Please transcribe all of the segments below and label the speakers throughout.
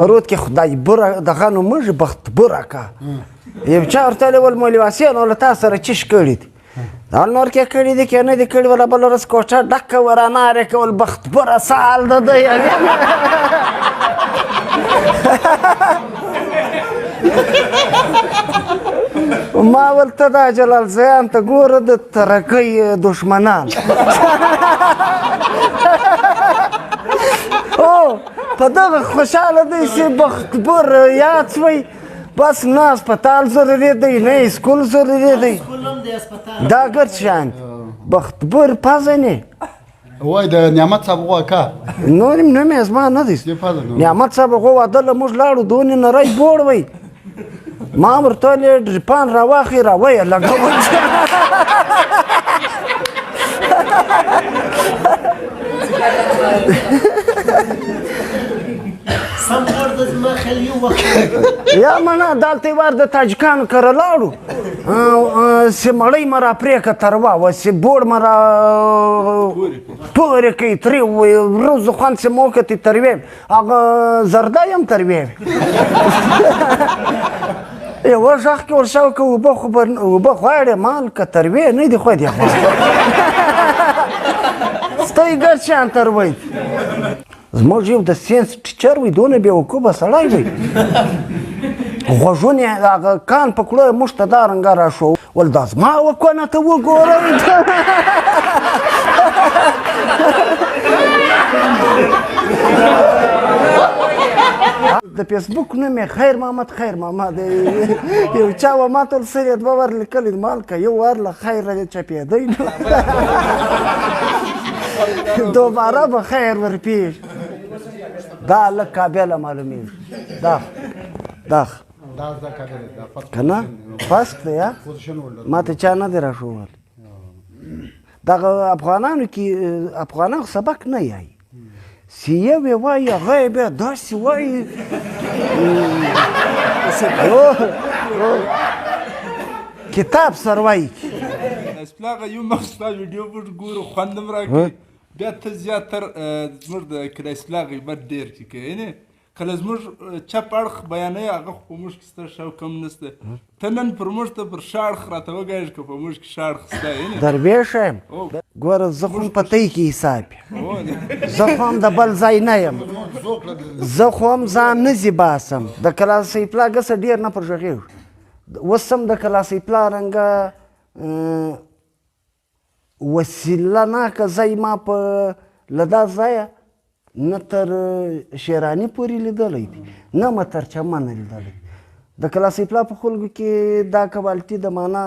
Speaker 1: رود کې خدای بره دغه نو موږ بخت بره کا یو چا ورته ول مولواسیان ول تاسو سره چش کړی دي دا نور کې کړی دي کې نه دي کړی ولا بل رس کوټه ډک ورانه رکول بخت بره سال د دی ما ولته دا جلال زیان ته ګوره د ترقۍ دشمنان او په دغه خوشحاله دی چې بختبر یاد شوی بس نه اسپتال ضروري دی نه اسکول ضروري دی دا ګرد شان بختبر پزنې
Speaker 2: وای د نعمت صاحب غوا کا
Speaker 1: نور نوم یې زما نه دی نعمت صاحب غوا واده له موږ لاړو دونې نری بوړ وی ما ورته ویلې ډریپان راواخلې راویې لګوئ یا منه دلته وار د تاجکانو کره لاړو چې مړۍ مه را پرېکړه تروا وه چې بوړ مه را پورې کوي ترې روز خوند چې مه وکړې تروې هغه زرده یم تروې یوه غږ کې ورشه وکړه اوبه غواړې مال که تروې نه دي خو دې خوا ستی ګرد شان تروی زموږ یو د ساینس ټیچر وي دونه بېوقوفه سړی وي غوږونه هغه کان په کړه موږ ته دا رنګه راښو ول دا زما وکونه ته وګورئ د فیسبوک نوم یې خیر محمد خیر محمد یو چا و ما ته ول سر یې دوه ور لیکلي مالکه یو ور له خیره دې چپېدی دوباره به خیر ورپېږ دا لږ کابله معلومېږي دا که نه فسق دی یا ما ته چا نه دی راښوول دغه افغانانو کې افغانان سبق نه یایي چې یو یې وایي هغه یې بیا داسې وایي کتاب سر وایي
Speaker 3: اسپلاغه یو مخ ستا ویډیو پټ ګورو خوند هم راکوي بیا ته زیاتر زموږ د کله اسپلاغ غیبت ډېر چې کوي نه کله زموږ چپ اړخ بیانوي هغه خو په موږ کې سته شوق هم نشته ته نن پر موږ ته پر شا اړخ راته وګاږې که په موږ کې شا اړخ سته نه
Speaker 1: درویشه یم ګوره زه خو هم په تی کې حساب زه خو هم د بل ځای نه یم زه خو هم ځان نه ځي باسم د کلاسۍ پلا ګسه ډېر نه پر غږېږو اوس هم د کلاسۍ پلا رنګه وسیله ناکه ځای ما په له دا ځایه نه تر شیراني پورې لیدلی دي نه مې تر چمن لیدلی د کلاسۍ پلا په خلکو کې دا کوالټي د معنا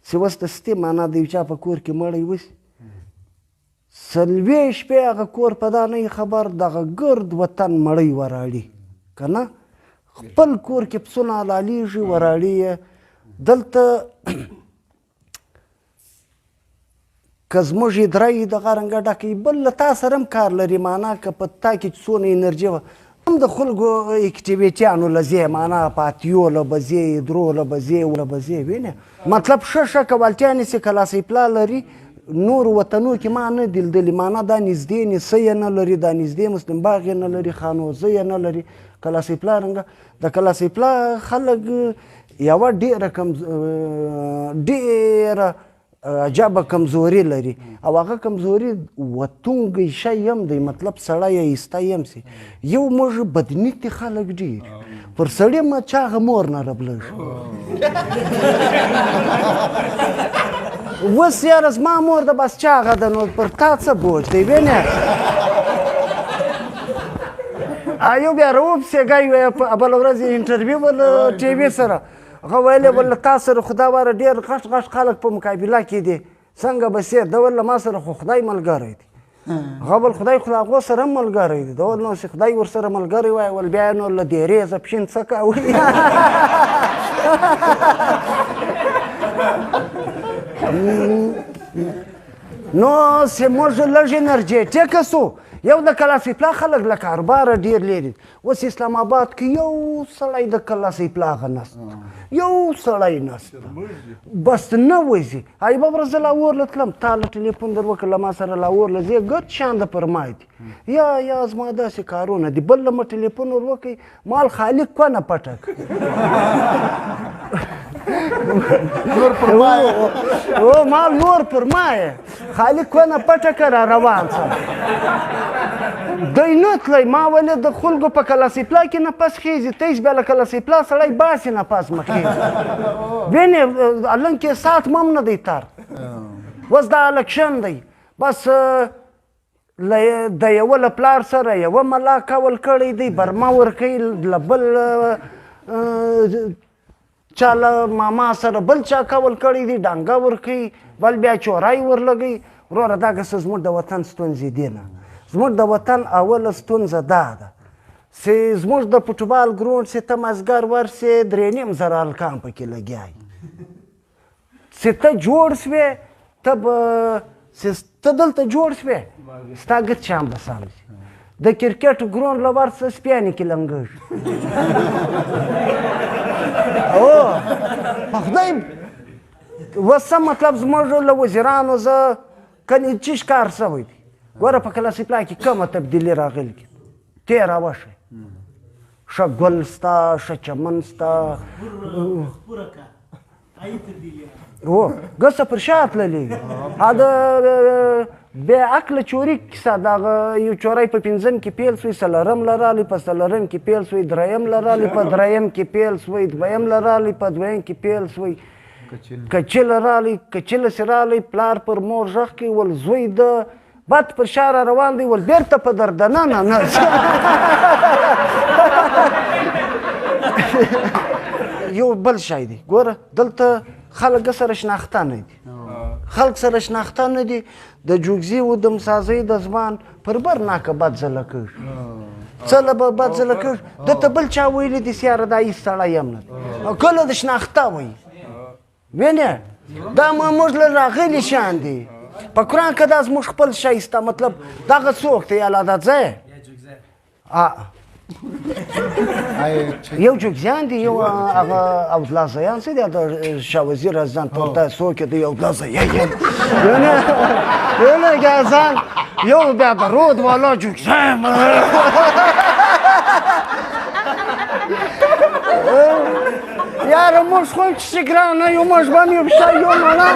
Speaker 1: چې اوس د ستې معنا د یو چا په کور کې مړی وسي څلوېښت شپې هغه کور په دا نه خبر دغه ګرد وطن مړی وراړي که نه خپل کور کې پسونه حلالیږي وراړي یې دلته که زموږ ادرایي دغه رنګه ډکوي بل له تا سره هم کار لري معنا که په تا کې څونه انرژي وه هم د خلکو اکټیویټیانو له ځای معنا پاتیو له به ځې درو له به ځې له به ځې وینې مطلب ښه کوالټیانې چې کلاسۍ پلا لري نور وطنو کې ما نه دي لیدلي معنا دا نږدې نیسه یې نه لري دا نږدې مسلم باغ یې نه لري خانوزه یې نه لري کلاسۍ پلا رنګه د کلاسۍ پلا خلک یوه ډېره عجبه کمزوري لري او هغه کمزوري وتونګی شی هم دی مطلب سړی ایسته یم سي یو موږ بدنیتي خلک ډېر پر سړي ما چا هغه مور نه ربلږ اوس یاره زما مور د بس چا هغه ده نو پر تا څه بوج دی وینې یو بیا راوپسېږی بله ورځ انټرویو ول ټي وي سره هغه ویلې ول تا سره خدا واره ډېر غټ غټ خلک په مقابله کې دي څنګه به سیر ده ول ما سره خو خدای ملګری دی هغه بل خدای خو هغو سره هم ملګری دی ده ول نو چې خدای ورسره ملګری وای ول بیا نو له دیرې زپشین څه کوي نو چې موږ لږ انرژېټیکه سو یو د کلاسې پلا خلک له کاروباره ډېر لري اوس اسلام آباد کې یو سړی د کلاسې پلاغه نسته یو سړی نسته بس نه وځي ای بابره زه لاهور له تلم تا له ټلیفون در وکړه له ما سره لاهور له ځې ګرد شان د پر ما دي یا زما داسې کارونه دي بل له مې ټلیفون ور وکړئ مال خالق کونه پټه
Speaker 2: نور پر ما
Speaker 1: او مال نور پر ما خالق کونه پټه که را روان څه دی نه تللی ما ولې د خلکو په کلاسې پلا کې نفس خیږي تیس بیا له کلاسې پلا سړی باسي نفس مه خیږي وینې الن کې ساعت مم نه دی تر اوس دا الکشن دی بس د یوه له پلار سره یوه ملا کول کړی دی برما ورکوي له بل چا له ماما سره بل چا کول کړی دی ډانګه ورکوي بل بیا چورای ورلګوي وروره دا که څه زموږ د وطن ستونزې دي نه زموږ د وطن اوله ستونزه دا ده چې زموږ د فوټبال ګراونډ چې ته مازدیګر ورسې 3.5 هلکان پکې لګیا وي چې ته جوړ شوې ته به ته دلته جوړ شوې ستا ګت شان به سم شي د کرکټ ګراونډ له ورسه سپیانې کې لنګېږي په خدای اوس څه مطلب زموږ له وزیرانو زه کنې چیش کار شوی دی ګوره په کلاسې پلا کې کومه تبدیلي راغلې تېره وشئ ښه ګل سته ښه چمن سته هو ګسه پر شا تللې د بې عقله چوري کیسه دغه یو چوری په پنځم کې پیل سوی څلورم له رالی په څلورم کې پیل سوی دریم له رالی په دریم کې پیل سوی دویم له رالی په دویم کې پیل سوی کچله رالی کچله چې رالی پلار پر مور غږ کوي ول زوی د بد پر شا را روان دی ول بېرته په دردننه نه یو بل شی دی ګوره دلته خلک سره شناخته نه دي خلک سره شناخته نه دي د جوګزي و دمسازۍ د زمان پر بر ناکه بد زله کېږي څه له به بد زله کېږي دته بل چا ویلي دي سیاره دا هېڅ سړی یم نه کله د شناخته وایي وینې دا موږ له راغلي شیان دي په قرآن کې دا زموږ خپل شی سته مطلب دغه څوک دی الله دا ځای یو جوګزیان دی یو هغه اودلازیان څه دی د شاه وزیر ځان پورته څوک دی اودلازیان یونه ګازان یو بیا درود والا جوګزیان یاره موږ خو چې ګرانه یو موږ به مې بشا یو مانا